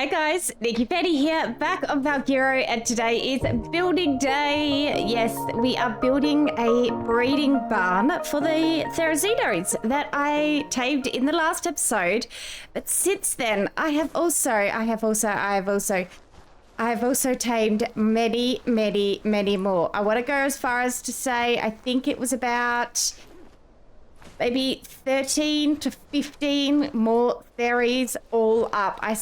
G'day guys, NikkiPenny here, back on Valguero, and today is building day. Yes, we are building a breeding barn for the Therizzinos that I tamed in the last episode. But since then, I have also tamed many more. I want to go as far as to say I think it was about maybe 13 to 15 more fairies all up. I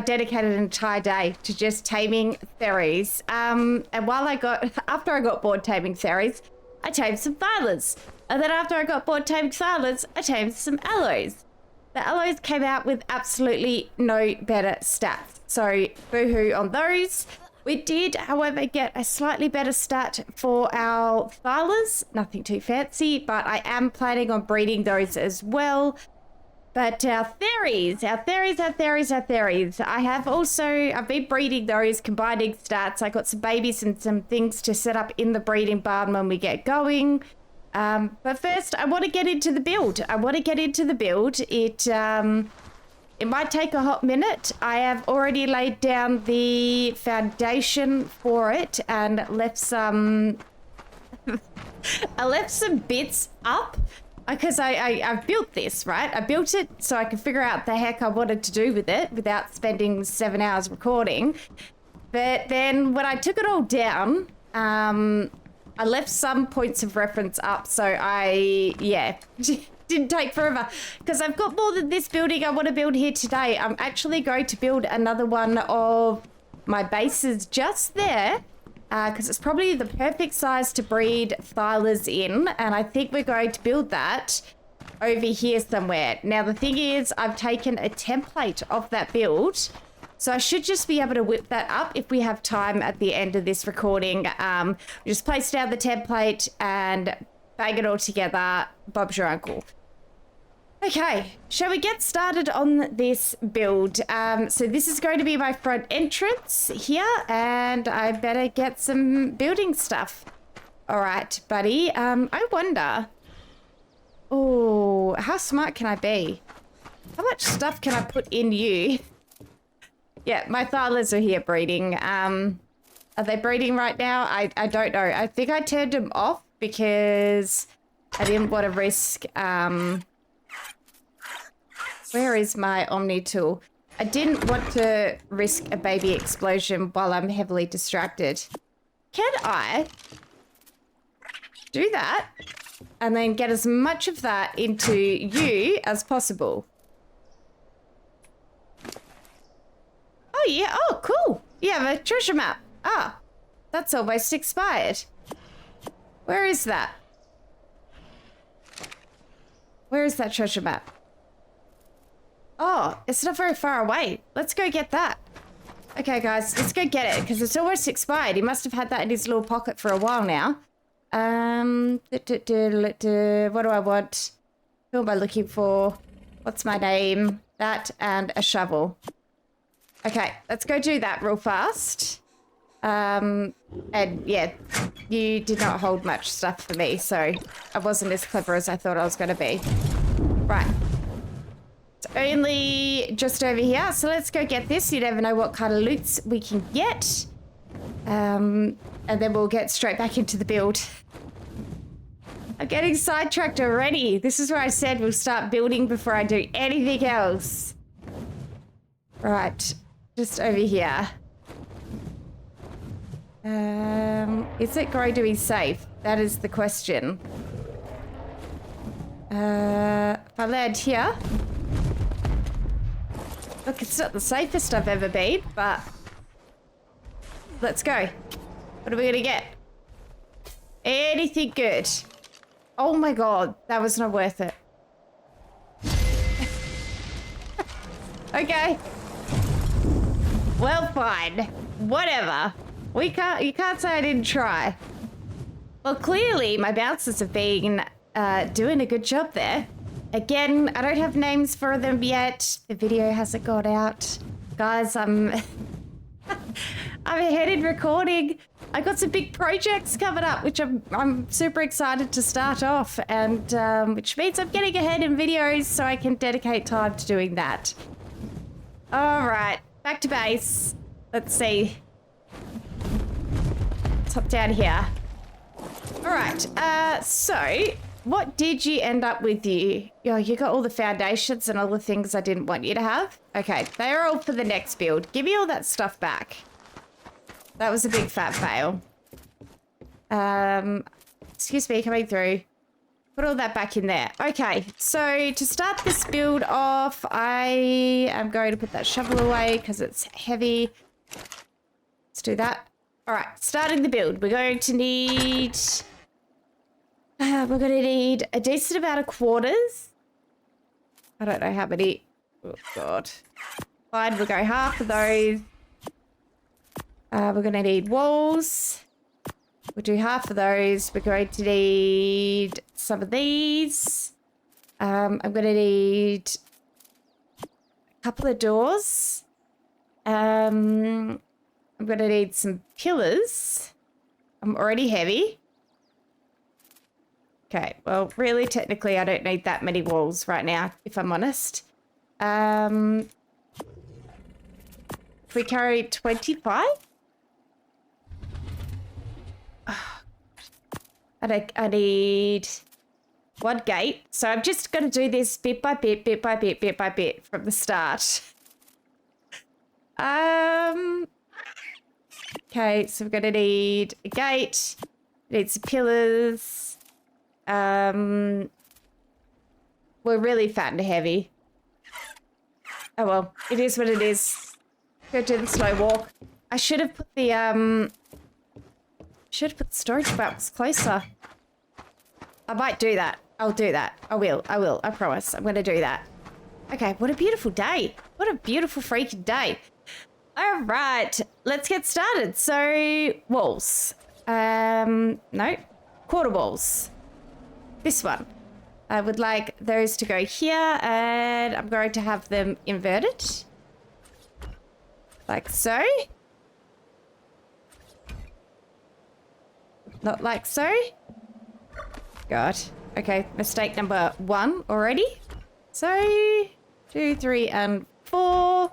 dedicated an entire day to just taming fairies. And after I got bored taming fairies, I tamed some thylas. And then after I got bored taming thylas, I tamed some alloys. The alloys came out with absolutely no better stats. So boohoo on those. We did, however, get a slightly better stat for our thylas. Nothing too fancy, but I am planning on breeding those as well. But our fairies. I've been breeding those, combining stats. I got some babies and some things to set up in the breeding barn when we get going. But first, I want to get into the build. It might take a hot minute. I have already laid down the foundation for it and left some bits up because I've built this, right? I built it so I could figure out the heck I wanted to do with it without spending 7 hours recording. But then when I took it all down, I left some points of reference up, so didn't take forever because I've got more than this building I want to build here today. I'm actually going to build another one of my bases just there because it's probably the perfect size to breed thylas in, and I think we're going to build that over here somewhere. Now the thing is, I've taken a template of that build, so I should just be able to whip that up if we have time at the end of this recording. Just place down the template and bang it all together. Bob's your uncle. Okay, shall we get started on this build? So this is going to be my front entrance here, and I better get some building stuff. All right, buddy. I wonder, oh, how smart can I be? How much stuff can I put in you? Yeah, my thylas are here breeding. Are they breeding right now? I don't know. I think I turned them off because I didn't want to risk... Where is my Omni tool? I didn't want to risk a baby explosion while I'm heavily distracted. Can I do that and then get as much of that into you as possible? Oh, yeah. Oh, cool. You have a treasure map. Ah, that's almost expired. Where is that? Where is that treasure map? Oh, it's not very far away. Let's go get that. Okay, guys, let's go get it because it's almost expired. He must have had that in his little pocket for a while now. What do I want? Who am I looking for? What's my name? That and a shovel. Okay, let's go do that real fast. And yeah, you did not hold much stuff for me, so I wasn't as clever as I thought I was going to be. Right. It's only just over here, so let's go get this. You never know what kind of loots we can get. And then we'll get straight back into the build. I'm getting sidetracked already. This is where I said we'll start building before I do anything else. Right, just over here. Is it going to be safe? That is the question. If I land here... Look, it's not the safest I've ever been, but let's go. What are we gonna get? Anything good? Oh my god, that was not worth it. Okay. Well, fine. Whatever. You can't say I didn't try. Well, clearly my bouncers have been doing a good job there. Again, I don't have names for them yet. The video hasn't got out. Guys, I'm ahead in recording. I got some big projects coming up, which I'm super excited to start off, and which means I'm getting ahead in videos so I can dedicate time to doing that. All right, back to base. Let's see. Let's hop down here. All right, so what did you end up with you? Oh, you got all the foundations and all the things I didn't want you to have? Okay, they're all for the next build. Give me all that stuff back. That was a big fat fail. Excuse me, coming through. Put all that back in there. Okay, so to start this build off, I am going to put that shovel away because it's heavy. Let's do that. All right, starting the build. We're going to need a decent amount of quarters. I don't know how many. Oh, God. Fine, we'll go half of those. We're going to need walls. We'll do half of those. We're going to need some of these. I'm going to need a couple of doors. I'm going to need some pillars. I'm already heavy. Okay, well, really, technically, I don't need that many walls right now, if I'm honest. If we carry 25? I need one gate. So I'm just going to do this bit by bit, bit by bit, bit by bit from the start. Okay, so we're going to need a gate. Need some pillars. We're really fat and heavy. Oh well, it is what it is. Go do the slow walk. I should have put the storage box closer. I might do that. I'll do that. I will. I promise. I'm going to do that. Okay, what a beautiful day. What a beautiful freaking day. All right, let's get started. So, walls. No, quarter walls. This one. I would like those to go here, and I'm going to have them inverted. Like so. Not like so. God. Okay, mistake number 1 already. So, 2, 3, and 4.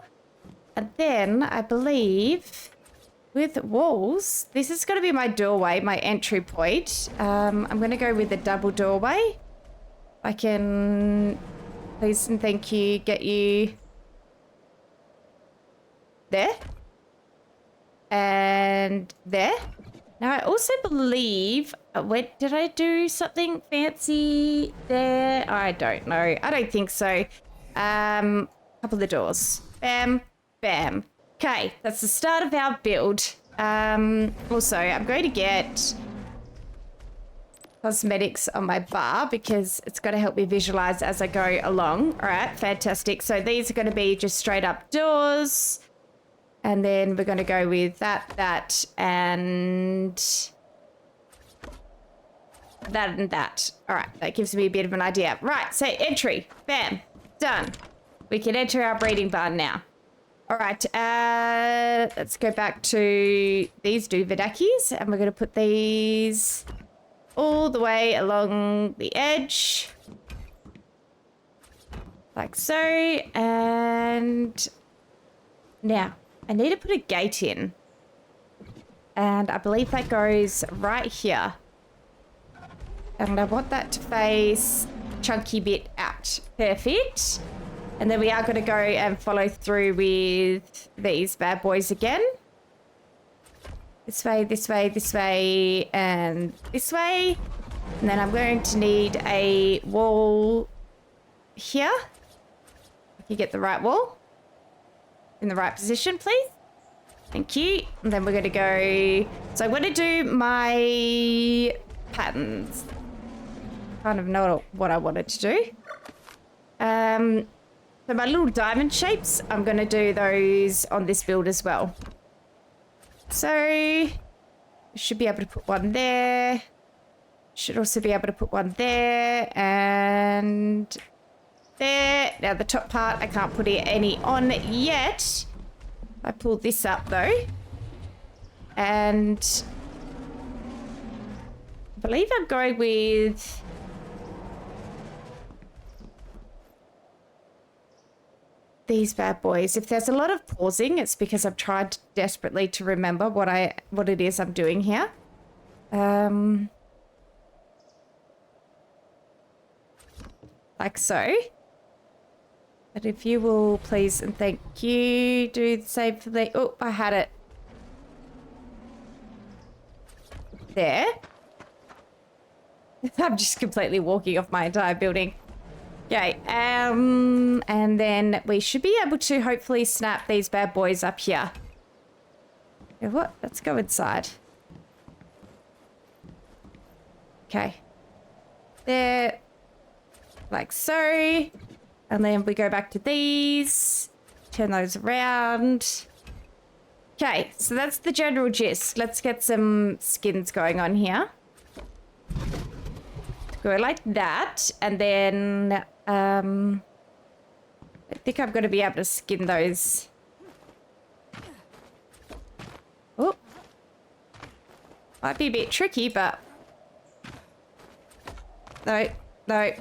And then, I believe, with walls, this is going to be my doorway, my entry point. I'm going to go with a double doorway. I can, please and thank you, get you there. And there. Now, I also believe, did I do something fancy there? I don't know. I don't think so. Couple of doors. Bam, bam. Okay, that's the start of our build. Also, I'm going to get cosmetics on my bar because it's going to help me visualize as I go along. All right, fantastic. So these are going to be just straight up doors. And then we're going to go with that, and that. All right, that gives me a bit of an idea. Right, so entry. Bam. Done. We can enter our breeding barn now. All right, let's go back to these duverdakis, and we're going to put these all the way along the edge. Like so, and now I need to put a gate in. And I believe that goes right here. And I want that to face chunky bit out. Perfect. And then we are going to go and follow through with these bad boys again. This way, this way, this way, and this way. And then I'm going to need a wall here. If you get the right wall. In the right position, please. Thank you. And then we're going to go... So I'm going to do my patterns. Kind of know what I wanted to do. So my little diamond shapes, I'm going to do those on this build as well. So... should be able to put one there. Should also be able to put one there. And... there. Now the top part, I can't put any on yet. I pulled this up though. And I believe I'm going with... these bad boys. If there's a lot of pausing, it's because I've tried desperately to remember what it is I'm doing here. Like so. But if you will please and thank you, do the same for the... Oh, I had it. There. I'm just completely walking off my entire building. Okay, and then we should be able to hopefully snap these bad boys up here. Yeah, what? Let's go inside. Okay. There. Like so. And then we go back to these. Turn those around. Okay, so that's the general gist. Let's get some skins going on here. Go like that. And then, I think I'm going to be able to skin those. Oh. Might be a bit tricky, but... No, no.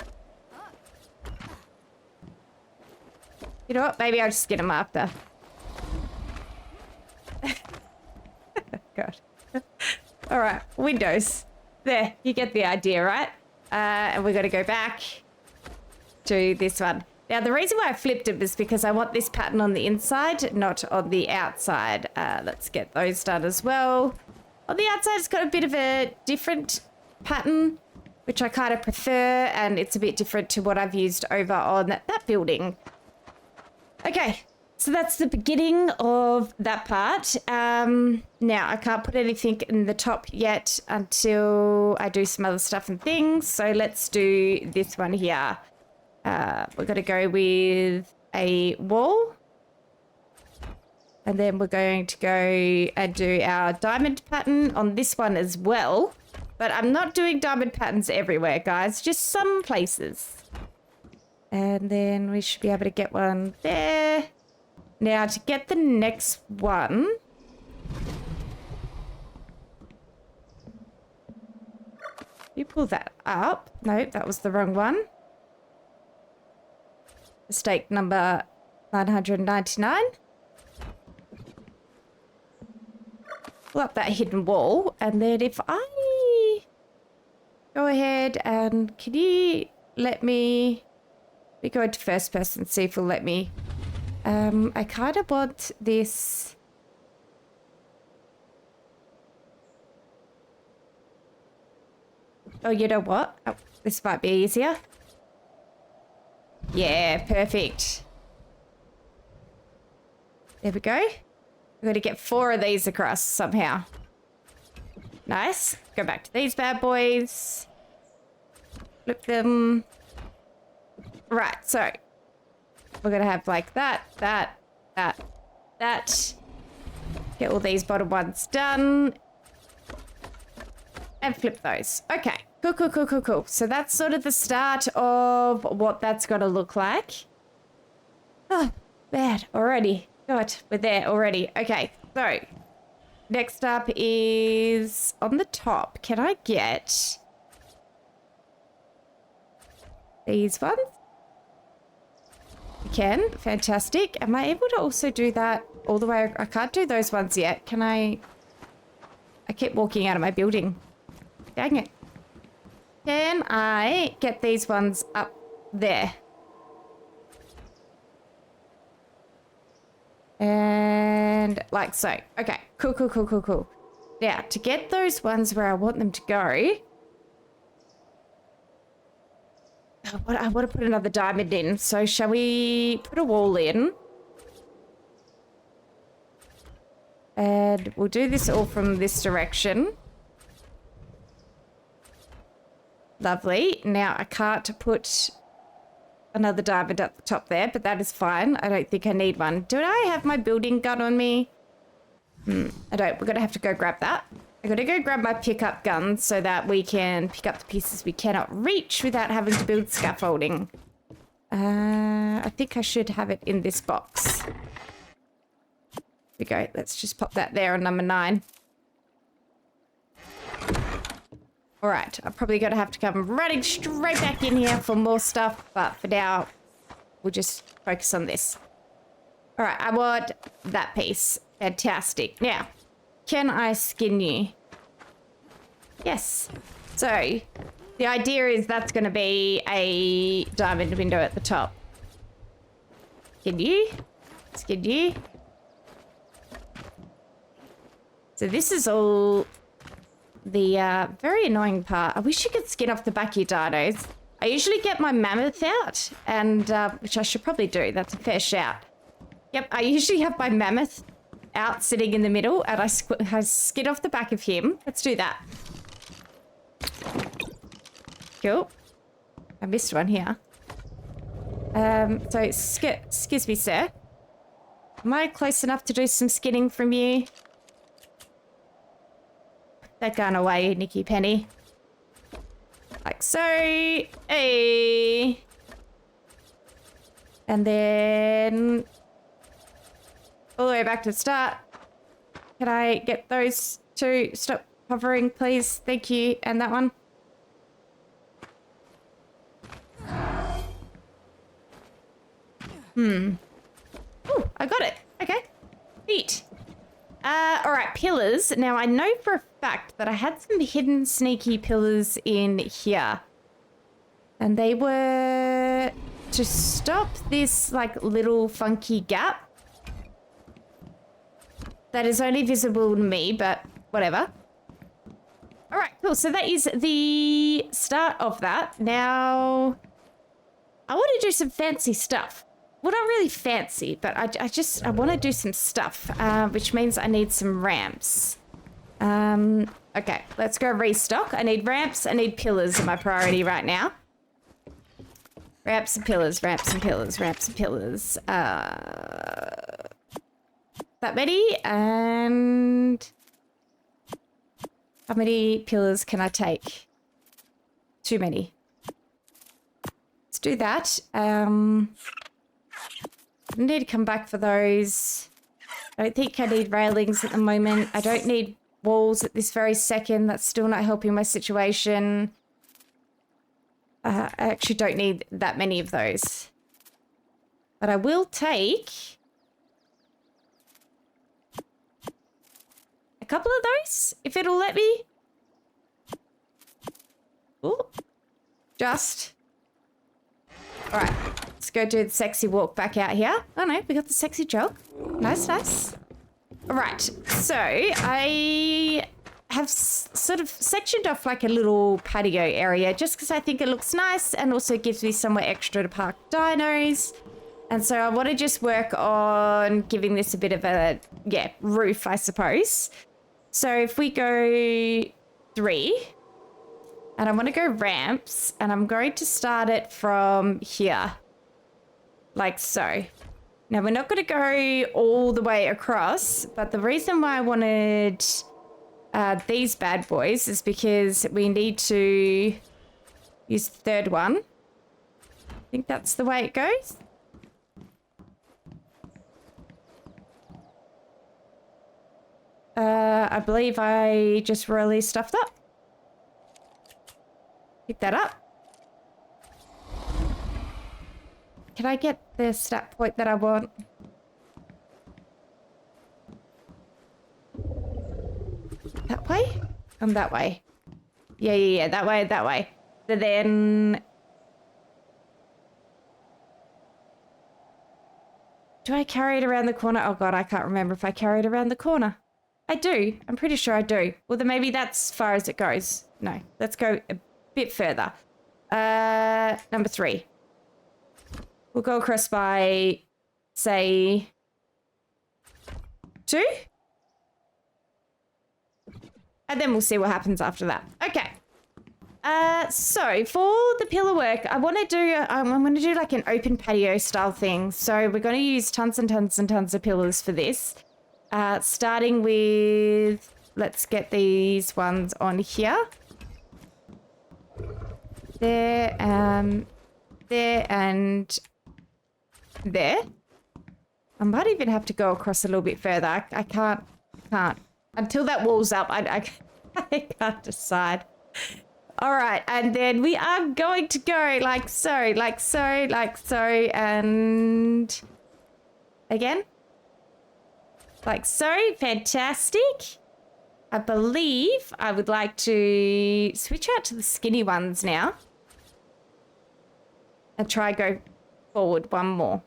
You know what? Maybe I'll just skin them after. God. All right, windows. There, you get the idea, right? And we're going to go back to this one. Now, the reason why I flipped it is because I want this pattern on the inside, not on the outside. Let's get those done as well. On the outside, it's got a bit of a different pattern, which I kind of prefer, and it's a bit different to what I've used over on that building. Okay, so that's the beginning of that part. Now, I can't put anything in the top yet until I do some other stuff and things. So let's do this one here. We're going to go with a wall. And then we're going to go and do our diamond pattern on this one as well. But I'm not doing diamond patterns everywhere, guys. Just some places. And then we should be able to get one there. Now, to get the next one... You pull that up. No, that was the wrong one. Mistake number 999. Pull up that hidden wall. And then if I go ahead and... Can you let me... We go into first person, see if it'll let me. I kind of want this. Oh, you know what? Oh, this might be easier. Yeah, perfect. There we go. We're going to get 4 of these across somehow. Nice. Go back to these bad boys. Flip them. Right, so we're going to have like that. Get all these bottom ones done. And flip those. Okay, cool. So that's sort of the start of what that's going to look like. Oh, bad already. God, we're there already. Okay, so next up is on the top. Can I get these ones? You can. Fantastic. Am I able to also do that all the way? I can't do those ones yet. Can I? I keep walking out of my building. Dang it. Can I get these ones up there? And like so. Okay. Cool. Now, to get those ones where I want them to go... I want to put another diamond in. So shall we put a wall in? And we'll do this all from this direction. Lovely. Now I can't put another diamond at the top there, but that is fine. I don't think I need one. Do I have my building gun on me? I don't. We're going to have to go grab that. I'm going to go grab my pickup gun so that we can pick up the pieces we cannot reach without having to build scaffolding. I think I should have it in this box. Here we go. Let's just pop that there on number 9. All right. I'm probably going to have to come running straight back in here for more stuff. But for now, we'll just focus on this. All right, I want that piece. Fantastic. Now, can I skin you? Yes. So, the idea is that's going to be a diamond window at the top. Skin you. Skin you. So this is all the very annoying part. I wish you could skin off the back of your dinos. I usually get my mammoth out, and which I should probably do. That's a fair shout. Yep, I usually have my mammoth out sitting in the middle, and I skin off the back of him. Let's do that. Cool. I missed one here. So, excuse me, sir. Am I close enough to do some skinning from you? Put that gun away, NikkiPenny. Like so. Hey. And then all the way back to the start. Can I get those two? Stop hovering, please. Thank you. And that one. Ooh, I got it. Okay. Neat. All right, pillars. Now, I know for a fact that I had some hidden sneaky pillars in here. And they were to stop this, like, little funky gap that is only visible to me, but whatever. All right, cool. So that is the start of that. Now, I want to do some fancy stuff. Well, not really fancy, but I want to do some stuff, which means I need some ramps. Okay, let's go restock. I need ramps. I need pillars are my priority right now. Ramps and pillars, ramps and pillars, ramps and pillars. That many, and how many pillars can I take? Too many. Let's do that. I need to come back for those. I don't think I need railings at the moment. I don't need walls at this very second. That's still not helping my situation. I actually don't need that many of those. But I will take a couple of those, if it'll let me. Ooh. Just. All right. Let's go do the sexy walk back out here. Oh no, we got the sexy jog. Nice, nice. All right, so I have sort of sectioned off like a little patio area just because I think it looks nice and also gives me somewhere extra to park dinos. And so I want to just work on giving this a bit of a, yeah, roof, I suppose. So if we go 3, and I want to go ramps, and I'm going to start it from here. Like so. Now, we're not going to go all the way across, but the reason why I wanted these bad boys is because we need to use the third one. I think that's the way it goes. I believe I just really stuffed up. Pick that up. Can I get the stat point that I want? That way? That way. Yeah, that way. So then... Do I carry it around the corner? Oh god, I can't remember if I carry it around the corner. I do. I'm pretty sure I do. Well, then maybe that's as far as it goes. No, let's go a bit further. Number 3. We'll go across by, say, 2. And then we'll see what happens after that. Okay. So for the pillar work, I want to do, I'm going to do like an open patio style thing. So we're going to use tons and tons and tons of pillars for this. Starting with, let's get these ones on here. There, there and there. I might even have to go across a little bit further. I can't. Until that wall's up, I can't decide. All right, and then we are going to go like so, and again. Like so. Fantastic. I believe I would like to switch out to the skinny ones now. And try go forward one more.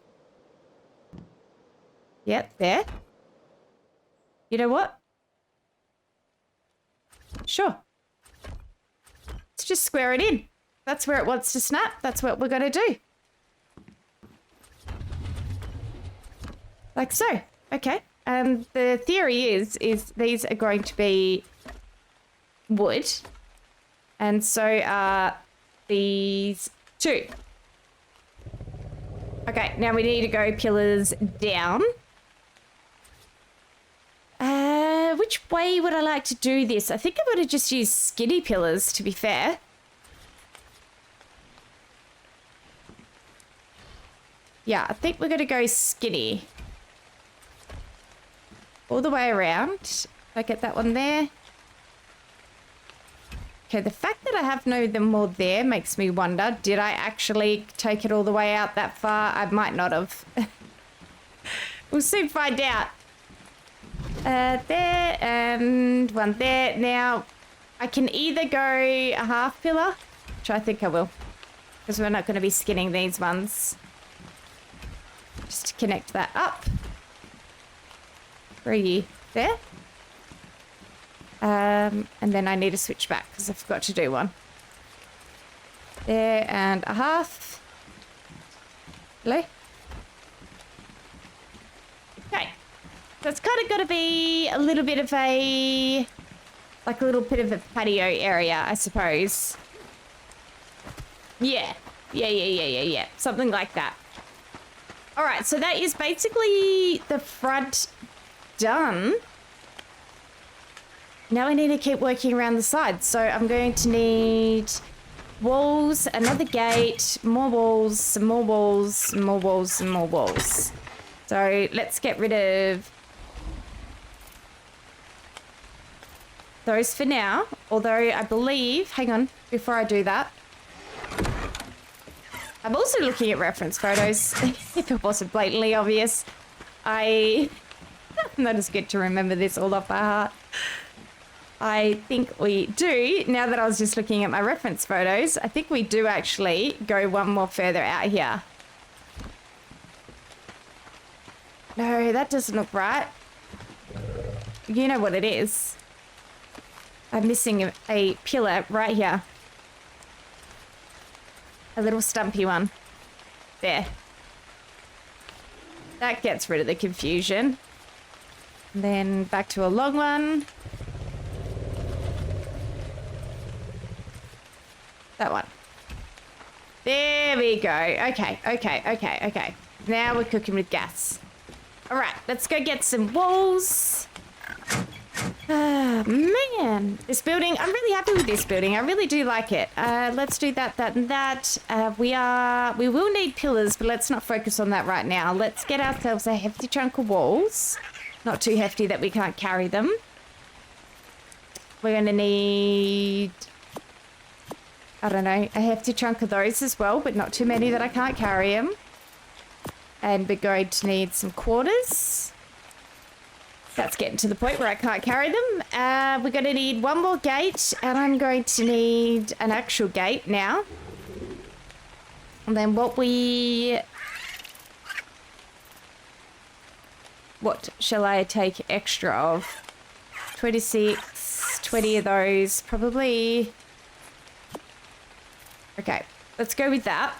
Yep, there. You know what? Sure. Let's just square it in. That's where it wants to snap. That's what we're going to do. Like so. Okay. And the theory is these are going to be wood. And so are these two. Okay, now we need to go pillars down. Which way would I like to do this? I think I'm going to just use skinny pillars, to be fair. Yeah, I think we're going to go skinny. All the way around. If I get that one there. Okay, the fact that I have no more there makes me wonder, did I actually take it all the way out that far? I might not have. We'll soon find out. There and one there. Now, I can either go a half pillar, which I think I will, because we're not going to be skinning these ones. Just to connect that up. Where are you? There? And then I need to switch back because I forgot to do one. There and a half. Hello? Okay. So it's kind of got to be a little bit of a... like a little bit of a patio area, I suppose. Yeah. Yeah. Something like that. Alright, so that is basically the front done. Now I need to keep working around the sides. So I'm going to need walls, another gate, more walls, some more walls, some more walls, some more walls. So let's get rid of those for now. Although I believe, hang on, before I do that, I'm also looking at reference photos, if it wasn't blatantly obvious. Not as good to remember this all off by heart. I think we do, now that I was just looking at my reference photos, I think we do actually go one more further out here. No, that doesn't look right. You know what it is. I'm missing a pillar right here. A little stumpy one. There. That gets rid of the confusion. And then back to a long one. That one. There we go. Okay. Now we're cooking with gas. All right, let's go get some walls. Man, this building, I'm really happy with this building. I really do like it. Let's do that, and that. We will need pillars, but let's not focus on that right now. Let's get ourselves a hefty chunk of walls. Not too hefty that we can't carry them. We're going to need... I don't know, a hefty chunk of those as well, but not too many that I can't carry them. And we're going to need some quarters. That's getting to the point where I can't carry them. We're going to need one more gate, and I'm going to need an actual gate now. And then what shall I take extra of? 26, 20 of those, probably... Okay, let's go with that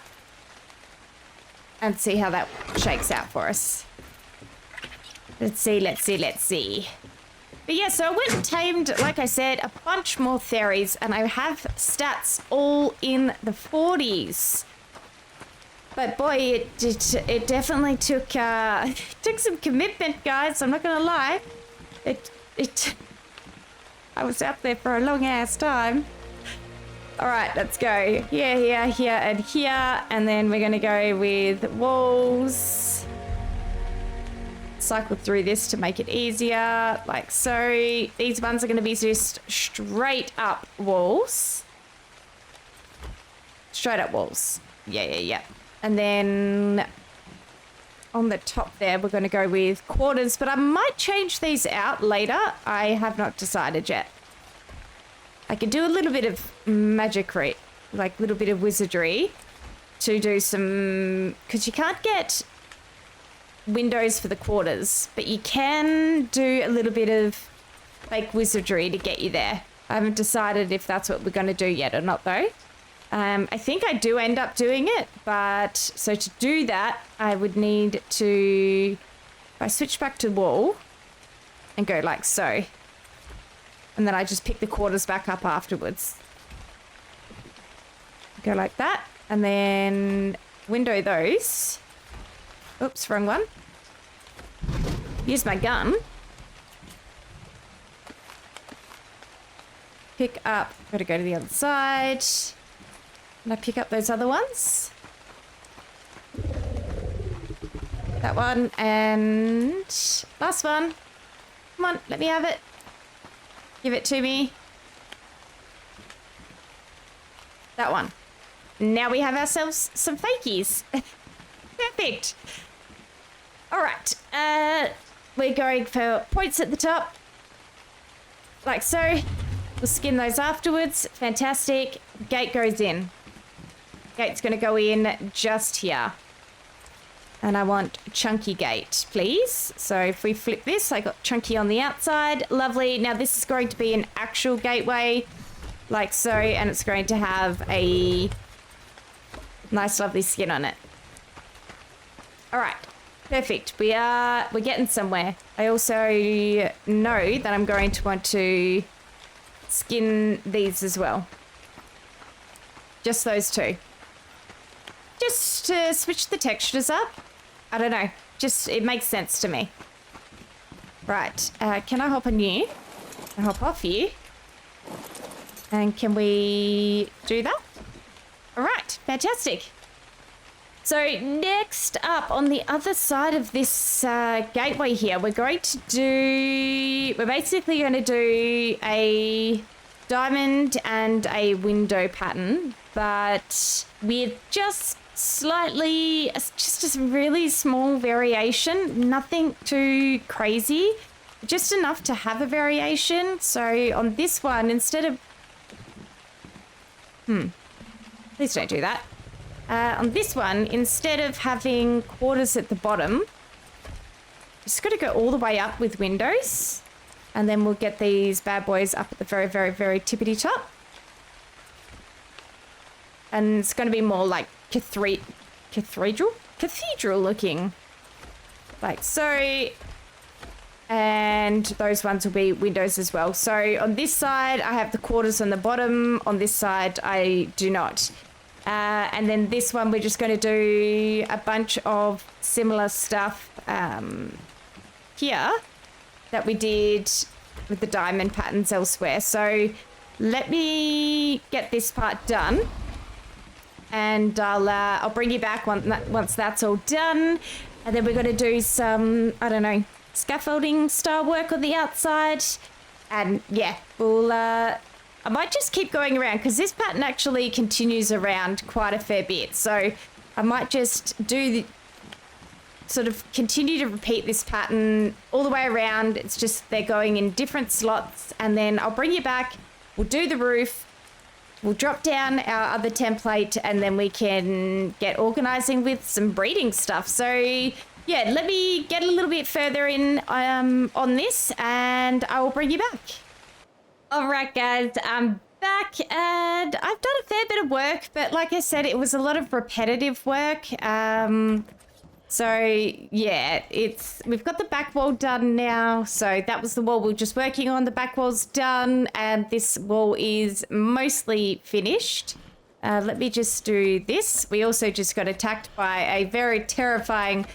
and see how that shakes out for us. Let's see. But yeah, so I went and tamed, like I said, a bunch more fairies, and I have stats all in the 40s. But boy, it definitely took took some commitment, guys. I'm not gonna lie. I was out there for a long ass time. All right, let's go. Here, and here. And then we're going to go with walls. Cycle through this to make it easier, like so. These ones are going to be just straight up walls. Straight up walls. Yeah. And then on the top there, we're going to go with quarters, but I might change these out later. I have not decided yet. I can do a little bit of magicry, like a little bit of wizardry to do some, because you can't get windows for the quarters, but you can do a little bit of fake wizardry to get you there. I haven't decided if that's what we're going to do yet or not though. I think I do end up doing it, but so to do that, I would need to, if I switch back to wall and go like so, and then I just pick the quarters back up afterwards. Go like that, and then window those. Oops, wrong one. Use my gun. Pick up, gotta go to the other side. And I pick up those other ones. That one and last one. Come on, let me have it. Give it to me. That one. Now we have ourselves some fakies. Perfect. All right. We're going for points at the top. Like so. We'll skin those afterwards. Fantastic. Gate goes in. Gate's going to go in just here. And I want chunky gate, please. So if we flip this, I got chunky on the outside. Lovely. Now this is going to be an actual gateway, like so, and it's going to have a nice, lovely skin on it. All right. Perfect. We're getting somewhere. I also know that I'm going to want to skin these as well. Just those two. Just to switch the textures up. I don't know. Just, it makes sense to me. Right. Can I hop on you? Can I hop off you? And can we do that? All right. Fantastic. So next up on the other side of this gateway here, we're basically going to do a diamond and a window pattern, but with just a really small variation, nothing too crazy, just enough to have a variation. So on this one, instead of, please don't do that. On this one, instead of having quarters at the bottom, just got to go all the way up with windows. And then we'll get these bad boys up at the very, very, very tippity top. And it's going to be more like cathedral looking. Like so. And those ones will be windows as well. So on this side, I have the quarters on the bottom. On this side, I do not. And then this one, we're just going to do a bunch of similar stuff here that we did with the diamond patterns elsewhere. So let me get this part done, and I'll bring you back once that's all done. And then we're going to do some, I don't know, scaffolding style work on the outside. And yeah, we'll... I might just keep going around because this pattern actually continues around quite a fair bit. So I might just continue to repeat this pattern all the way around. It's just they're going in different slots, and then I'll bring you back. We'll do the roof. We'll drop down our other template, and then we can get organizing with some breeding stuff. So yeah, let me get a little bit further in on this, and I will bring you back. All right, guys, I'm back, and I've done a fair bit of work, but like I said, it was a lot of repetitive work. So yeah, we've got the back wall done now. So that was the wall we were just working on. The back wall's done, and this wall is mostly finished. Let me just do this. We also just got attacked by a very terrifying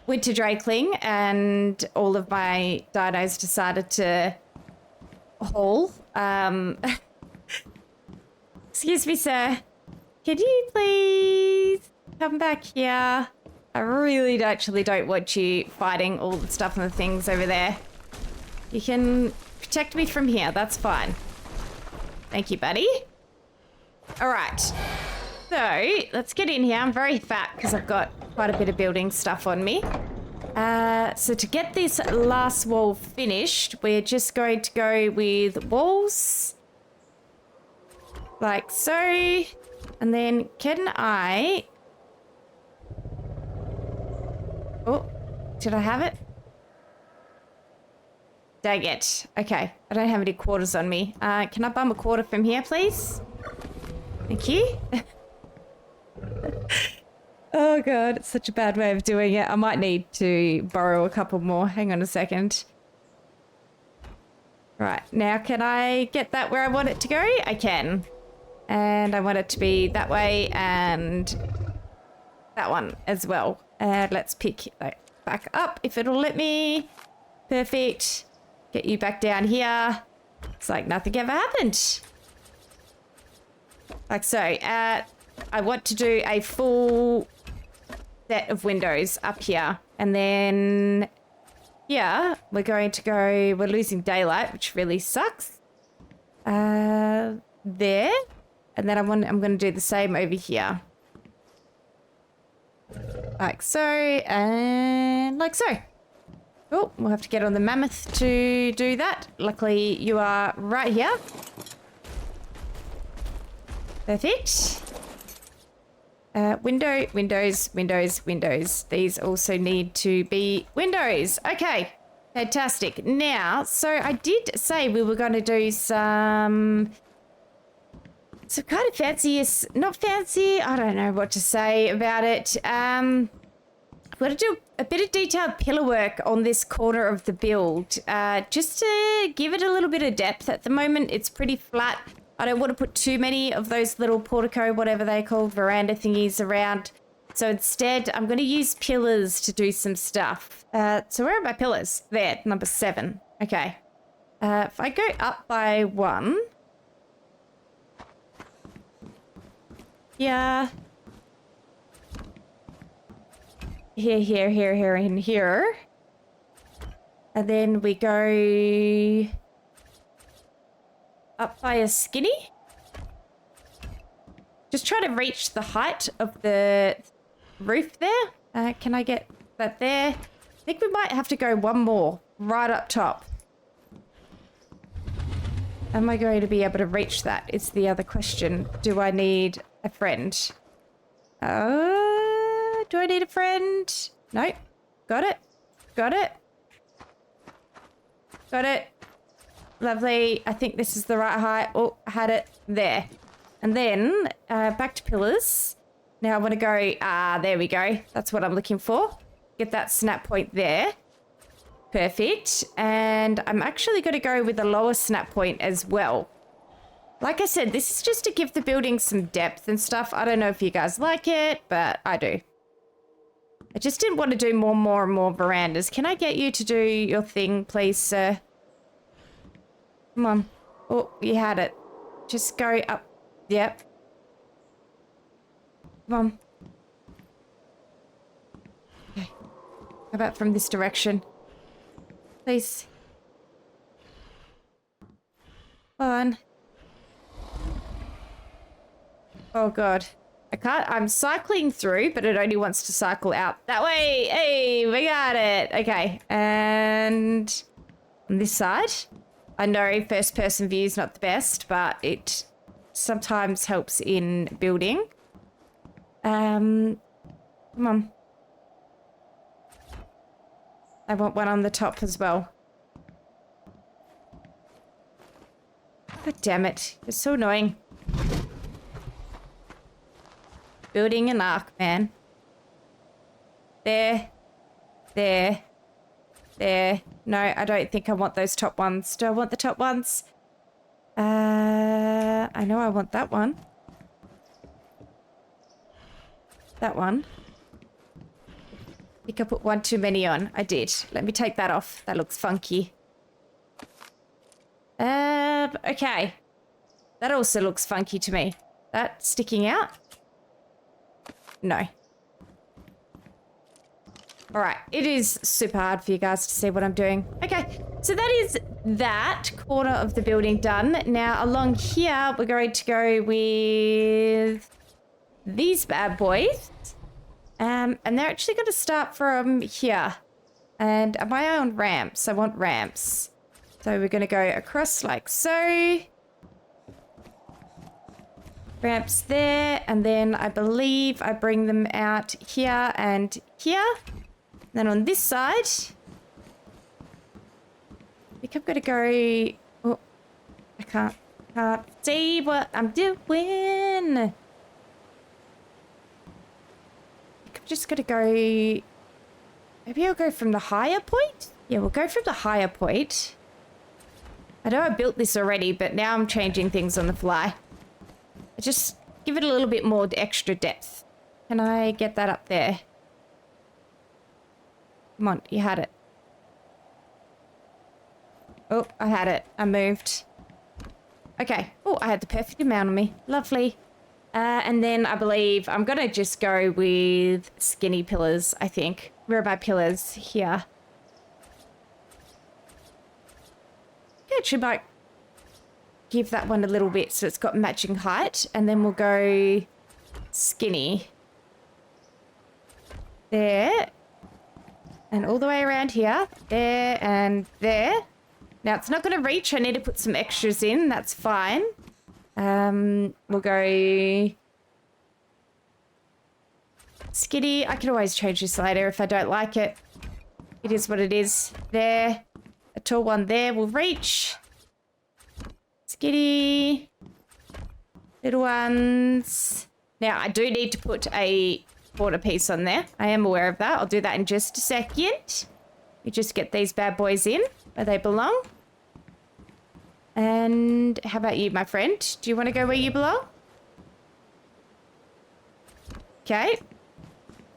winter drakeling, and all of my dinos decided to haul. Excuse me, sir. Could you please come back here? I really actually don't want you fighting all the stuff and the things over there. You can protect me from here. That's fine. Thank you, buddy. All right. So let's get in here. I'm very fat because I've got quite a bit of building stuff on me. So to get this last wall finished, we're just going to go with walls. Like so. And then can I... Oh, did I have it? Dang it. Okay, I don't have any quarters on me. Can I bum a quarter from here, please? Thank you. Oh god, it's such a bad way of doing it. I might need to borrow a couple more. Hang on a second. Right, now can I get that where I want it to go? I can. And I want it to be that way and that one as well. Let's pick that back up if it'll let me. Perfect. Get you back down here. It's like nothing ever happened. Like so. I want to do a full set of windows up here. And then here we're going to go, we're losing daylight, which really sucks. There. And then I'm going to do the same over here. Like so, and like so. Oh, we'll have to get on the mammoth to do that. Luckily, you are right here. Perfect. Windows. These also need to be windows. Okay, fantastic. Now, so I did say we were going to do some kind of fancy, not fancy, I don't know what to say about it. I'm going to do a bit of detailed pillar work on this corner of the build, just to give it a little bit of depth. At the moment, it's pretty flat. I don't want to put too many of those little portico, whatever they call, veranda thingies around. So instead, I'm going to use pillars to do some stuff. So where are my pillars? There, number 7. Okay. If I go up by 1... Yeah. Here, and here. And then we go up by a skinny. Just try to reach the height of the roof there. Can I get that there? I think we might have to go one more right up top. Am I going to be able to reach that? Is the other question. Do I need a friend? Do I need a friend? No. Got it. Lovely. I think this is the right height. Oh, I had it there. And then back to pillars. Now I want to go, there we go. That's what I'm looking for. Get that snap point there. Perfect. And I'm actually going to go with a lower snap point as well. Like I said, this is just to give the building some depth and stuff. I don't know if you guys like it, but I do. I just didn't want to do more and more verandas. Can I get you to do your thing, please, sir? Come on. Oh, you had it. Just go up. Yep. Come on. Okay. How about from this direction? Please. Come on. Oh, God. I can't. I'm cycling through, but it only wants to cycle out that way. Hey, we got it. Okay. And on this side, I know first person view is not the best, but it sometimes helps in building. Come on. I want one on the top as well. God damn it. It's so annoying. Building an ark, man. There. No, I don't think I want those top ones. Do I want the top ones? I know I want that one. That one. I think I put one too many on. I did. Let me take that off. That looks funky. Okay. That also looks funky to me. That sticking out? No. All right. It is super hard for you guys to see what I'm doing. Okay. So that is that corner of the building done. Now along here, we're going to go with these bad boys. And they're actually going to start from here. And am I on ramps? I want ramps. So we're going to go across like so. Ramps there. And then I believe I bring them out here and here. Then on this side, I think I'm going to go... Oh, I can't see what I'm doing. I'm just going to go... Maybe I'll go from the higher point? Yeah, we'll go from the higher point. I know I built this already, but now I'm changing things on the fly. I just give it a little bit more extra depth. Can I get that up there? Come on, you had it. Oh, I had it. I moved. Okay. Oh, I had the perfect amount on me. Lovely. And then I believe I'm going to just go with skinny pillars, I think. Where are my pillars? Here. Actually might give that one a little bit so it's got matching height. And then we'll go skinny. There. And all the way around here. There and there. Now, it's not going to reach. I need to put some extras in. That's fine. We'll go... Skitty. I can always change this later if I don't like it. It is what it is. There. A tall one there will reach. Skitty. Little ones. Now, I do need to put a border piece on there. I am aware of that. I'll do that in just a second. You just get these bad boys in where they belong. And how about you, my friend? Do you want to go where you belong? Okay.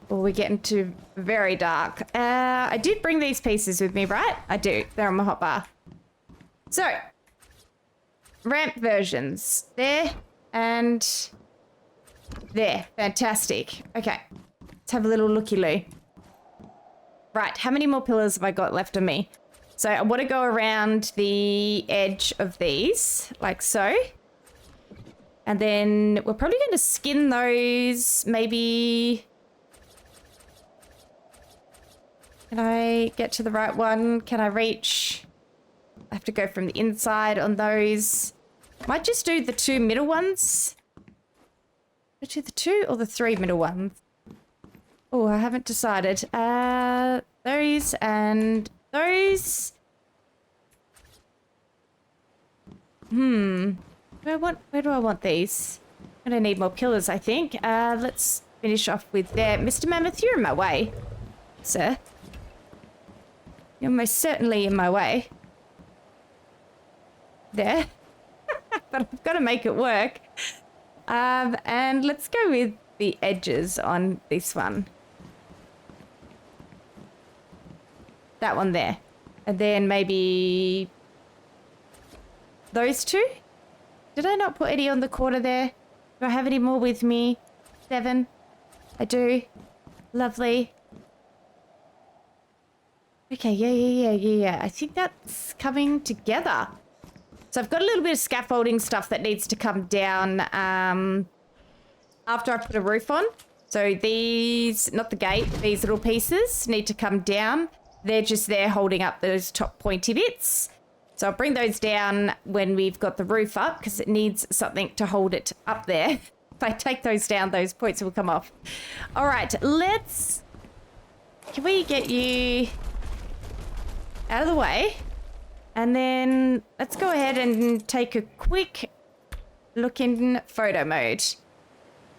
Well, we're getting to very dark. I did bring these pieces with me, right? I do. They're on my hotbar. So, ramp versions. There and there. Fantastic. Okay. Let's have a little looky-loo. Right. How many more pillars have I got left on me? So I want to go around the edge of these, like so. And then we're probably going to skin those, maybe... Can I get to the right one? Can I reach? I have to go from the inside on those. Might just do the two middle ones. Do the two or the three middle ones? Oh, I haven't decided. Those and... those. Where do I want these? I'm gonna need more pillars, I think. Let's finish off with there. Mr. Mammoth, you're in my way, sir. You're most certainly in my way. There. But I've got to make it work. And let's go with the edges on this one. That one there. And then maybe those two. Did I not put any on the corner there? Do I have any more with me? 7. I do. Lovely. Okay, yeah. I think that's coming together. So I've got a little bit of scaffolding stuff that needs to come down after I put a roof on. So these, not the gate, these little pieces need to come down. They're just there holding up those top pointy bits. So I'll bring those down when we've got the roof up because it needs something to hold it up there. If I take those down, those points will come off. All right, can we get you out of the way? And then let's go ahead and take a quick look in photo mode.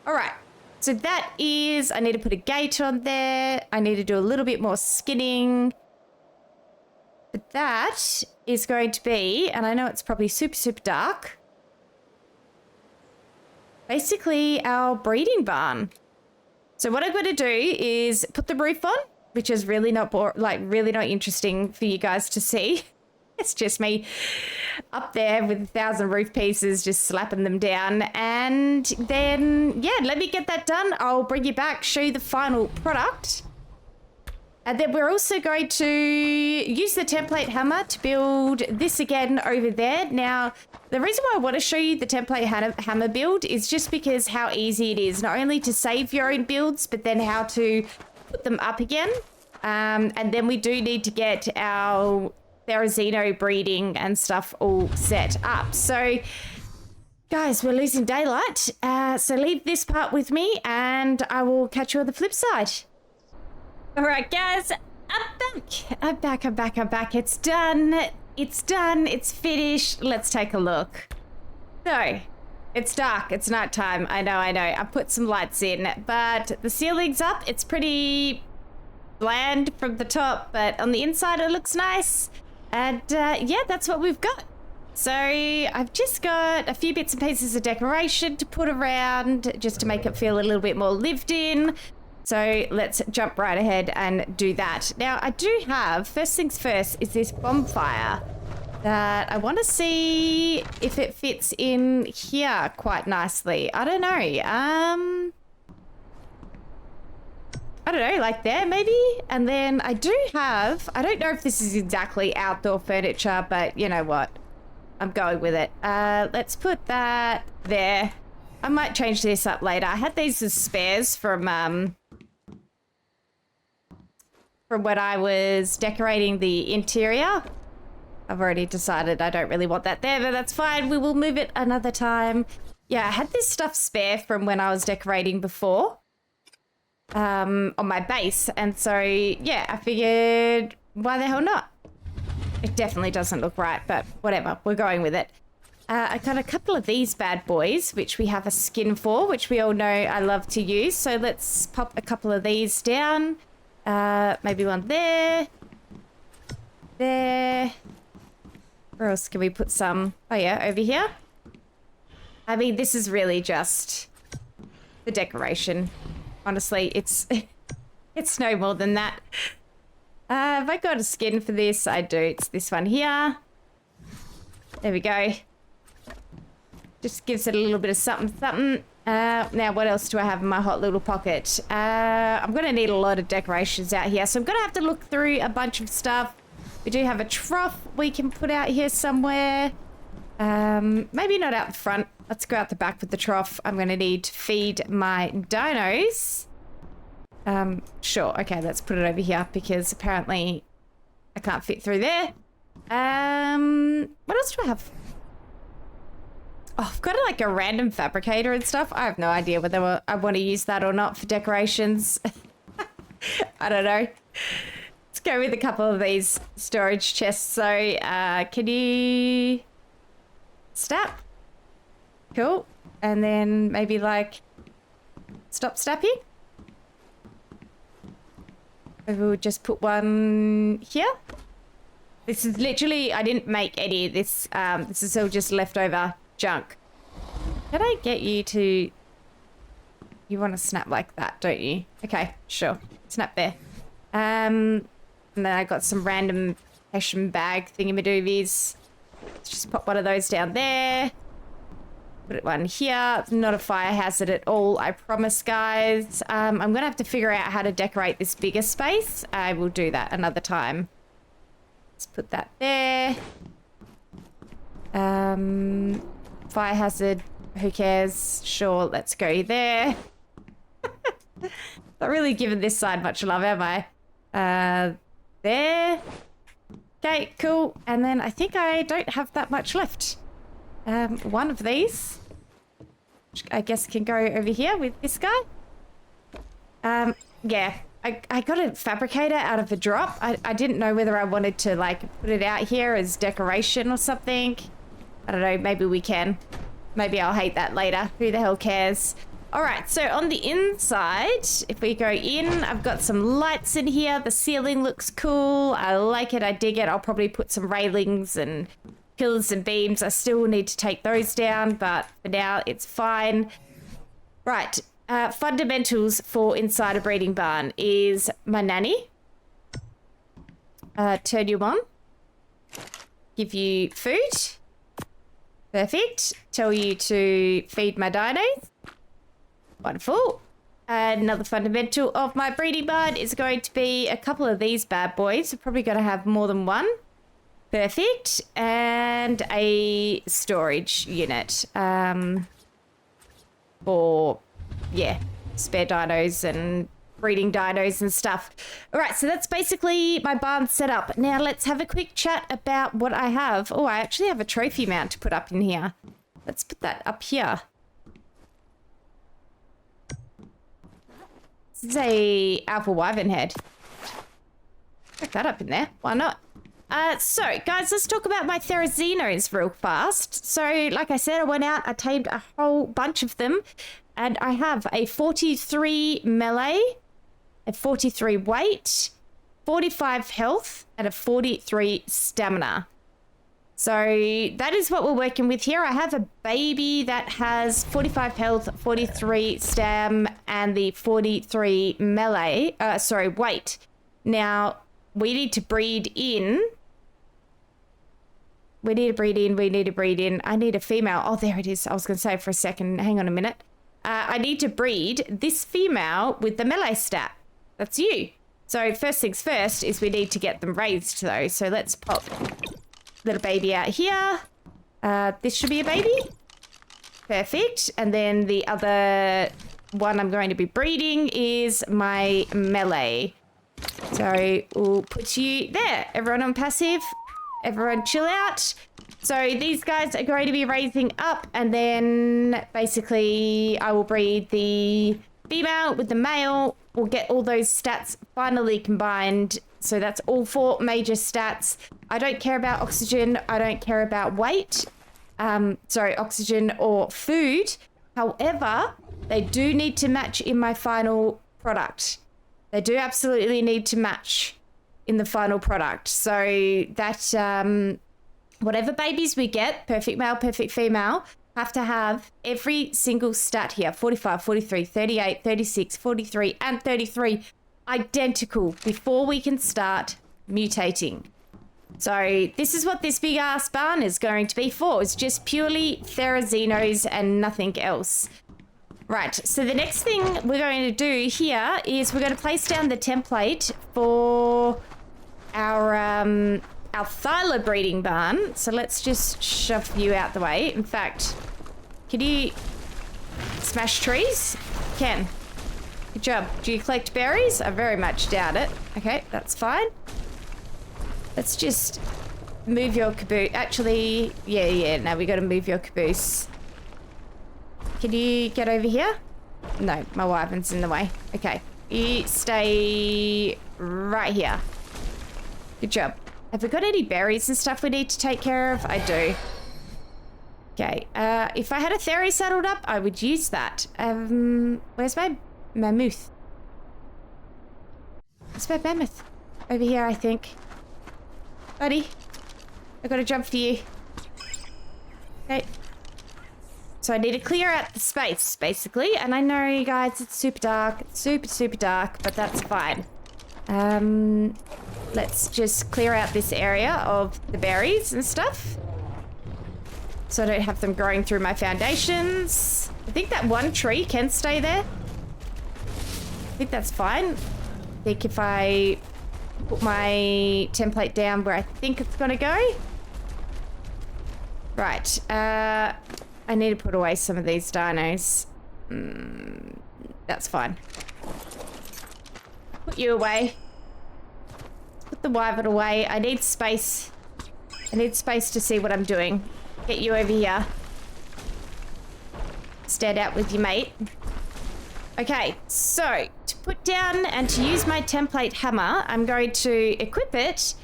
All right. So that is, I need to put a gate on there. I need to do a little bit more skinning. But that is going to be, and I know it's probably super, super dark, basically our breeding barn. So what I'm going to do is put the roof on, which is really not really not interesting for you guys to see. It's just me up there with 1,000 roof pieces, just slapping them down. And then, yeah, let me get that done. I'll bring you back, show you the final product. And then we're also going to use the template hammer to build this again over there. Now, the reason why I want to show you the template hammer build is just because how easy it is, not only to save your own builds, but then how to put them up again. And then we do need to get our Therizino breeding and stuff all set up. So, guys, we're losing daylight. So leave this part with me and I will catch you on the flip side. All right, guys, I'm back. It's done. It's finished. Let's take a look. So, it's dark. It's nighttime. I know. I put some lights in, but the ceiling's up. It's pretty bland from the top, but on the inside it looks nice. And yeah, that's what we've got. So I've just got a few bits and pieces of decoration to put around just to make it feel a little bit more lived in. So let's jump right ahead and do that. Now I do have, first things first, is this bonfire that I want to see if it fits in here quite nicely. I don't know. I don't know, like there maybe? And then I do have, I don't know if this is exactly outdoor furniture, but you know what? I'm going with it. Let's put that there. I might change this up later. I had these as spares from when I was decorating the interior. I've already decided I don't really want that there, but that's fine. We will move it another time. Yeah, I had this stuff spare from when I was decorating before. On my base, and so yeah, I figured why the hell not? It definitely doesn't look right, but whatever, we're going with it. I got a couple of these bad boys, which we have a skin for, which we all know I love to use, so let's pop a couple of these down. Maybe one there. Where else can we put some? Oh yeah, over here. I mean, this is really just the decoration. Honestly, it's no more than that. Have I got a skin for this? I do. It's this one here. There we go. Just gives it a little bit of something. Now, what else do I have in my hot little pocket? I'm going to need a lot of decorations out here, so I'm going to have to look through a bunch of stuff. We do have a trough we can put out here somewhere. Maybe not out the front. Let's go out the back with the trough. I'm going to need to feed my dinos. Sure. Okay, let's put it over here because apparently I can't fit through there. What else do I have? Oh, I've got like a random fabricator and stuff. I have no idea whether I want to use that or not for decorations. I don't know. Let's go with a couple of these storage chests. So, can you snap? Cool. And then maybe like stop snapping. Maybe we'll just put one here. This is literally, I didn't make any of this. This is all just leftover junk. Can I get you to, you want to snap like that, don't you? Okay, sure. Snap there. And then I got some random Hessian bag thingamadoobies. Let's just pop one of those down there. Put one here. It's not a fire hazard at all, I promise, guys. I'm going to have to figure out how to decorate this bigger space. I will do that another time. Let's put that there. Fire hazard, who cares? Sure, let's go there. Not really giving this side much love, am I? There. Okay, cool. And then I think I don't have that much left. One of these, which I guess can go over here with this guy. Yeah, I got a fabricator out of a drop. I didn't know whether I wanted to like put it out here as decoration or something. I don't know, maybe we can. Maybe I'll hate that later. Who the hell cares? All right, so on the inside, if we go in, I've got some lights in here. The ceiling looks cool. I like it. I dig it. I'll probably put some railings and pillars and beams. I still need to take those down, but for now, it's fine. Right, fundamentals for inside a breeding barn is my nanny. Turn you on. Give you food. Perfect. Tell you to feed my dinos. Wonderful. Another fundamental of my breeding barn is going to be a couple of these bad boys. We're probably going to have more than one. Perfect. And a storage unit. For, yeah, spare dinos and breeding dinos and stuff. All right, so that's basically my barn set up. Now let's have a quick chat about what I have. Oh, I actually have a trophy mount to put up in here. Let's put that up here. This is a alpha wyvern head. Check that up in there. Why not? So, guys, let's talk about my Therazinos real fast. So, like I said, I went out, I tamed a whole bunch of them, and I have a 43 melee, a 43 weight, 45 health, and a 43 stamina. So, that is what we're working with here. I have a baby that has 45 health, 43 stam, and the 43 melee, weight. Now, we need to breed in. We need to breed in. I need a female. Oh, there it is. I was going to say for a second. Hang on a minute. I need to breed this female with the melee stat. That's you. So first things first is we need to get them raised though. So let's pop little baby out here. This should be a baby. Perfect. And then the other one I'm going to be breeding is my melee. So we'll put you there. Everyone on passive. Everyone chill out. So these guys are going to be raising up, and then basically I will breed the female with the male. We'll get all those stats finally combined. So that's all 4 major stats. I don't care about oxygen. I don't care about weight. Oxygen or food. However, they do need to match in my final product. They do absolutely need to match in the final product. So that whatever babies we get, perfect male, perfect female, have to have every single stat here, 45, 43, 38, 36, 43, and 33, identical before we can start mutating. So this is what this big ass barn is going to be for. It's just purely Therazinos and nothing else. Right, so the next thing we're going to do here is we're going to place down the template for our Thyla breeding barn. So let's just shove you out the way. In fact, can you smash trees? Can. Good job. Do you collect berries? I very much doubt it. Okay, that's fine. Let's just move your caboose. Actually, no, we got to move your caboose. Can you get over here? No, my wyvern's in the way. Okay, you stay right here. Good job. Have we got any berries and stuff we need to take care of? I do. Okay, if I had a Theri saddled up, I would use that. Where's my mammoth? Where's my mammoth? Over here, I think. Buddy, I got a job for you. Okay. So I need to clear out the space, basically. And I know, you guys, it's super dark. It's super dark, but that's fine. Let's just clear out this area of the berries and stuff. So I don't have them growing through my foundations. I think that one tree can stay there. I think that's fine. I think if I put my template down where I think it's gonna go. Right, I need to put away some of these dinos. That's fine. Put you away. Put the wyvern away. I need space. I need space to see what I'm doing. Get you over here. Stand out with your mate. Okay, so to put down and to use my template hammer, I'm going to equip it.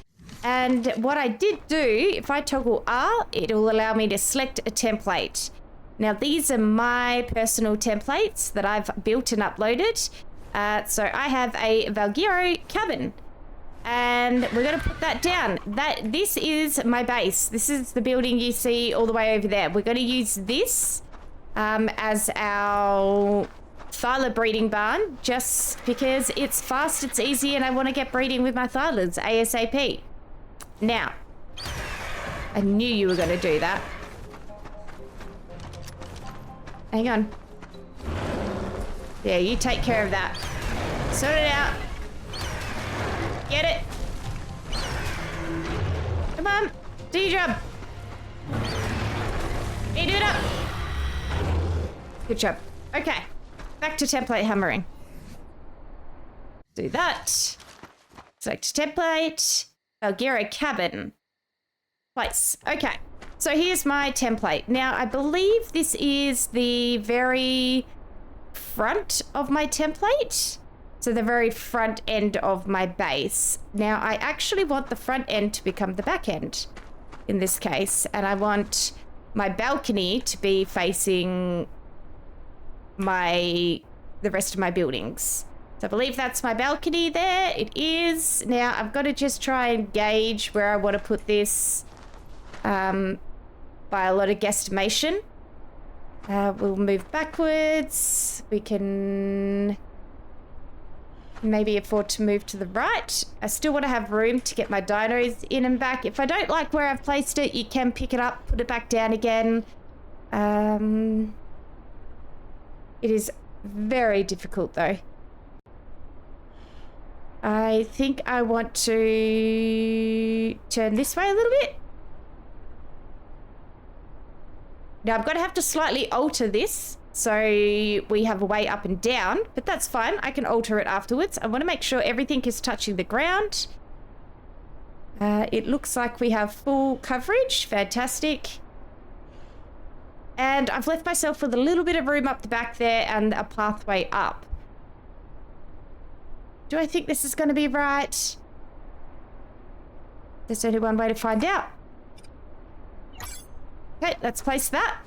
And what I did do, if I toggle R, it will allow me to select a template. Now, these are my personal templates that I've built and uploaded. So I have a Valguero cabin. And we're going to put that down. This is my base. This is the building you see all the way over there. We're going to use this as our Thyla breeding barn, just because it's fast, it's easy, and I want to get breeding with my Thylas ASAP. Now, I knew you were going to do that. Hang on. Yeah, you take care of that. Sort it out. Get it. Come on. Do your job. You do it up. Good job. Okay. Back to template hammering. Do that. Select template. Valguero cabin. Place. Okay. So here's my template. Now, I believe this is the very front of my template. So the very front end of my base. Now, I actually want the front end to become the back end in this case. And I want my balcony to be facing the rest of my buildings. So I believe that's my balcony there. It is. Now, I've got to just try and gauge where I want to put this by a lot of guesstimation. We'll move backwards. We can maybe afford to move to the right. I still want to have room to get my dinos in and back. If I don't like where I've placed it, you can pick it up, put it back down again. It is very difficult though. I think I want to turn this way a little bit. Now I'm going to have to slightly alter this so we have a way up and down, but that's fine. I can alter it afterwards. I want to make sure everything is touching the ground. It looks like we have full coverage. Fantastic. And I've left myself with a little bit of room up the back there and a pathway up. Do I think this is going to be right? There's only one way to find out. Okay, let's place that.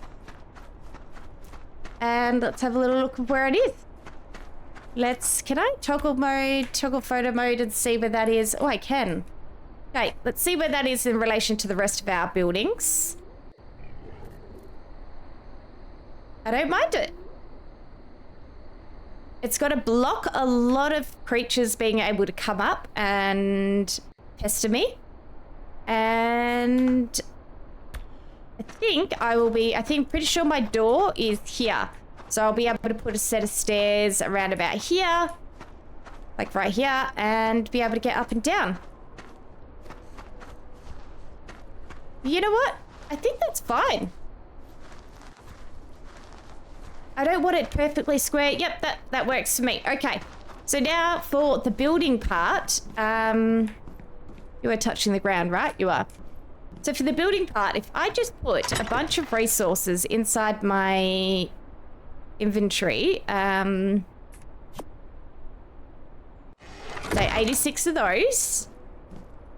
And let's have a little look at where it is. Can I toggle photo mode and see where that is? Oh, I can. Okay, let's see where that is in relation to the rest of our buildings. I don't mind it. It's got to block a lot of creatures being able to come up and pester me. And pretty sure my door is here. So I'll be able to put a set of stairs around about here, like right here, and be able to get up and down. You know what? I think that's fine. I don't want it perfectly square. Yep, that works for me. Okay. So now for the building part, you are touching the ground, right? You are. So for the building part, if I just put a bunch of resources inside my inventory, say 86 of those,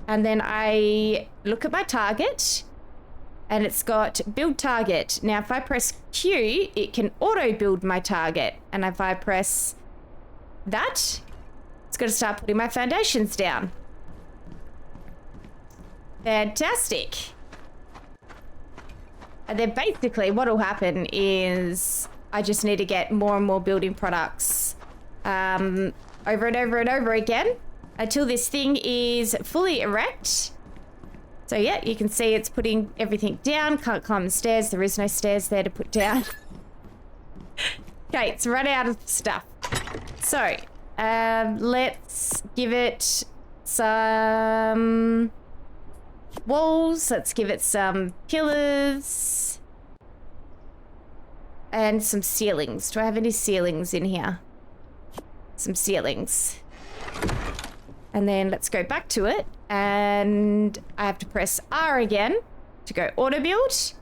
and then I look at my target, and it's got build target. Now, if I press Q, it can auto build my target. And if I press that, it's going to start putting my foundations down. Fantastic. And then basically what will happen is I just need to get more and more building products over and over and over again until this thing is fully erect. So yeah, you can see it's putting everything down. Can't climb the stairs. There is no stairs there to put down. Okay, it's run out of stuff. So let's give it some walls. Let's give it some pillars and some ceilings. Do I have any ceilings in here? Some ceilings. And then let's go back to it. And I have to press R again to go auto build.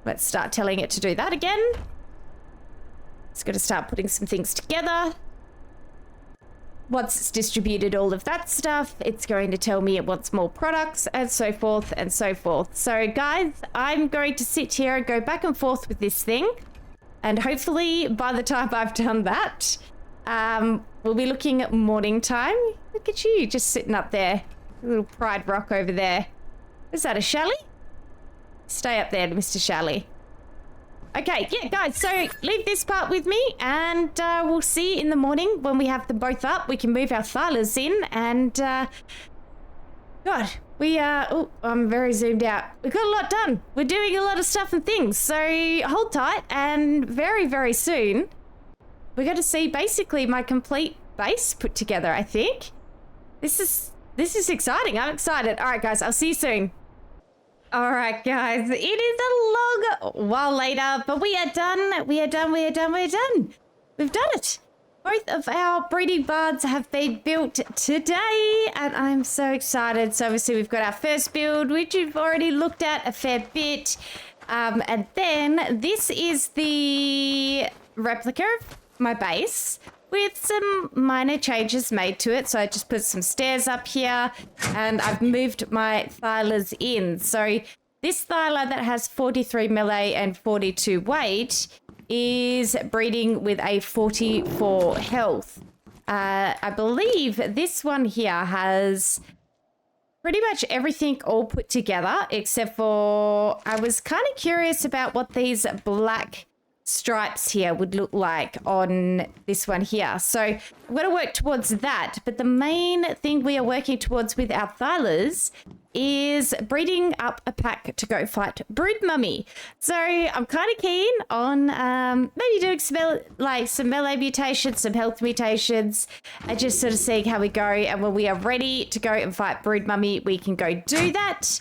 Let's start telling it to do that again. It's going to start putting some things together. Once it's distributed all of that stuff, it's going to tell me it wants more products and so forth and so forth. So guys, I'm going to sit here and go back and forth with this thing. And hopefully by the time I've done that, we'll be looking at morning time. Look at you just sitting up there. A little pride rock over there. Is that a Shally? Stay up there, Mr. Shally. Okay, yeah, guys, so leave this part with me, and we'll see you in the morning when we have them both up. We can move our thylas in, and God, we are... Oh, I'm very zoomed out. We've got a lot done. We're doing a lot of stuff and things, so hold tight, and very, very soon, we're going to see basically my complete base put together, I think. This is exciting. I'm excited. All right, guys, I'll see you soon. All right, guys, it is a long while later, but we are done. We are done. We've done it. Both of our breeding barns have been built today, and I'm so excited. So obviously we've got our first build, which you've already looked at a fair bit. And then this is the replica of my base with some minor changes made to it. So I just put some stairs up here, and I've moved my thylas in. So this thyla that has 43 melee and 42 weight is breeding with a 44 health. I believe this one here has pretty much everything all put together, except for I was kind of curious about what these black stripes here would look like on this one here. So I'm going to work towards that. But the main thing we are working towards with our thylas is breeding up a pack to go fight Brood Mummy. So I'm kind of keen on maybe doing some melee mutations, some health mutations, and just sort of seeing how we go. And when we are ready to go and fight Brood Mummy, we can go do that.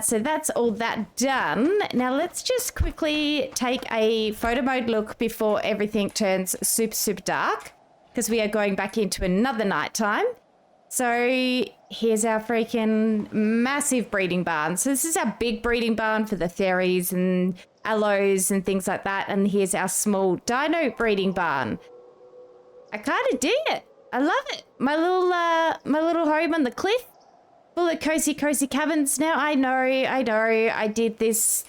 So that's all that done. Now let's just quickly take a photo mode look before everything turns super, super dark, because we are going back into another nighttime. So here's our freaking massive breeding barn. So this is our big breeding barn for the fairies and aloes and things like that. And here's our small dino breeding barn. I kind of dig it. I love it. My little home on the cliff. Full of cozy cabins. Now I know I did this,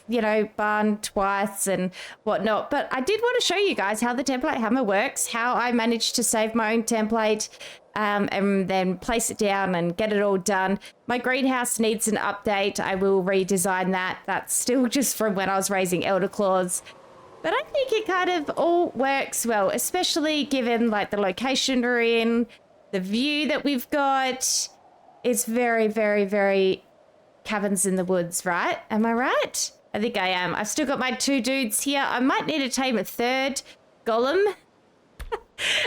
barn twice and whatnot, but I did want to show you guys how the template hammer works, how I managed to save my own template and then place it down and get it all done. My greenhouse needs an update. I will redesign that. That's still just from when I was raising elder claws. But I think it kind of all works well, especially given the location we're in, the view that we've got. It's very, very, very cabins in the woods, right? Am I right? I think I am. I've still got my 2 dudes here. I might need to tame a 3rd golem.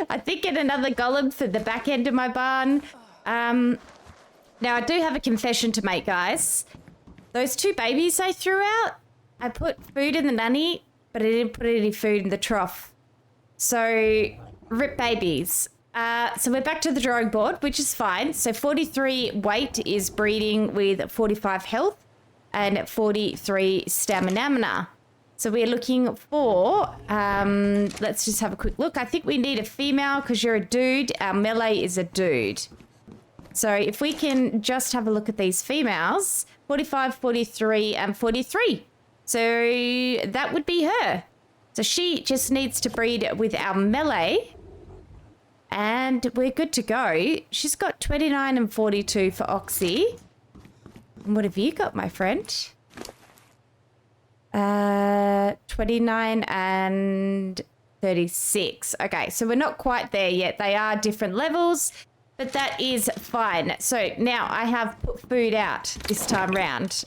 I think get another golem for the back end of my barn. Now, I do have a confession to make, guys. Those 2 babies I threw out, I put food in the nanny, but I didn't put any food in the trough. So, rip babies. So we're back to the drawing board, which is fine. So 43 weight is breeding with 45 health and 43 stamina. So we're looking for, let's just have a quick look. I think we need a female because you're a dude. Our melee is a dude. So if we can just have a look at these females, 45, 43, and 43. So that would be her. So she just needs to breed with our melee. And we're good to go. She's got 29 and 42 for Oxy. And what have you got, my friend? 29 and 36. Okay, so we're not quite there yet. They are different levels, but that is fine. So now I have put food out this time round.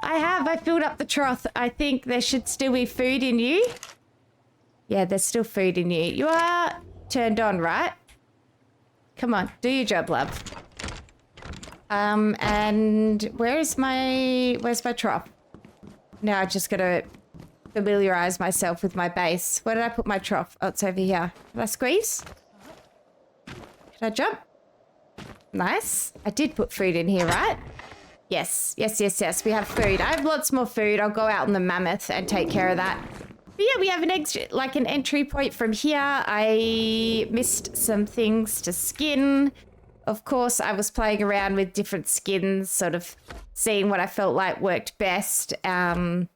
I filled up the trough. I think there should still be food in you. Yeah, there's still food in you. You are turned on, right? Come on, do your job, love. And where's my trough? Now I just gotta familiarize myself with my base. Where did I put my trough? Oh, it's over here. Can I squeeze? Can I jump? Nice. I did put food in here, right? Yes. We have food. I have lots more food. I'll go out on the mammoth and take care of that. But yeah, we have an entry point from here. I missed some things to skin. Of course, I was playing around with different skins, sort of seeing what I felt like worked best. I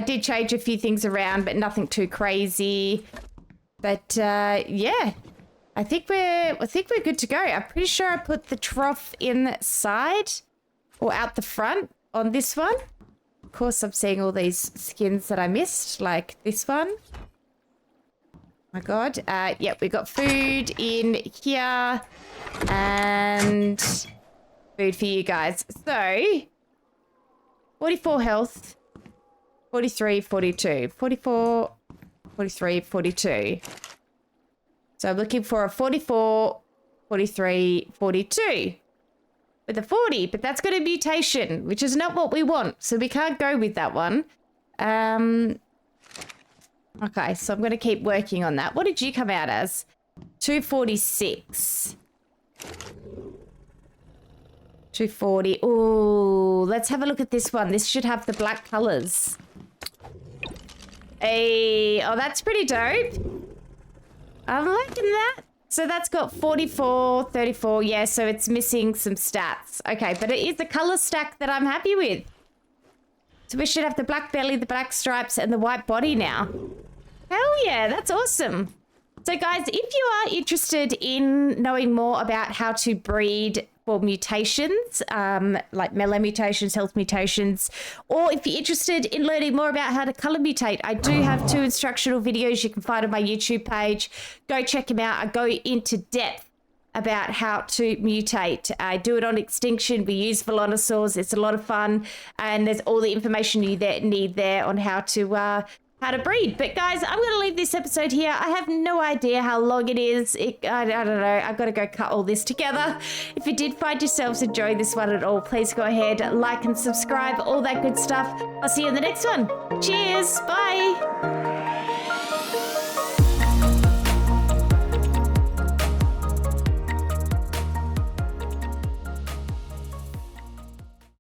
did change a few things around, but nothing too crazy. But yeah, I think we're good to go. I'm pretty sure I put the trough inside or out the front on this one. Of course, I'm seeing all these skins that I missed, like this one. My God. Yep, we got food in here and food for you guys. So, 44 health, 43, 42, 44, 43, 42. So I'm looking for a 44, 43, 42. With a 40, but that's got a mutation, which is not what we want. So we can't go with that one. Okay, so I'm going to keep working on that. What did you come out as? 246. 240. Oh, let's have a look at this one. This should have the black colors. Hey, oh, that's pretty dope. I'm liking that. So that's got 44, 34. Yeah, so it's missing some stats. Okay, but it is a color stack that I'm happy with. So we should have the black belly, the black stripes, and the white body now. Hell yeah, that's awesome. So guys, if you are interested in knowing more about how to breed for mutations, like mellow mutations, health mutations, or if you're interested in learning more about how to color mutate, I do have 2 instructional videos you can find on my YouTube page. Go check them out. I go into depth about how to mutate. I do it on extinction. We use velonosaurs. It's a lot of fun, and there's all the information you need there on how to breed. But guys, I'm going to leave this episode here. I have no idea how long it is. I don't know. I've got to go cut all this together. If you did find yourselves enjoying this one at all, please go ahead, like and subscribe, all that good stuff. I'll see you in the next one. Cheers. Bye.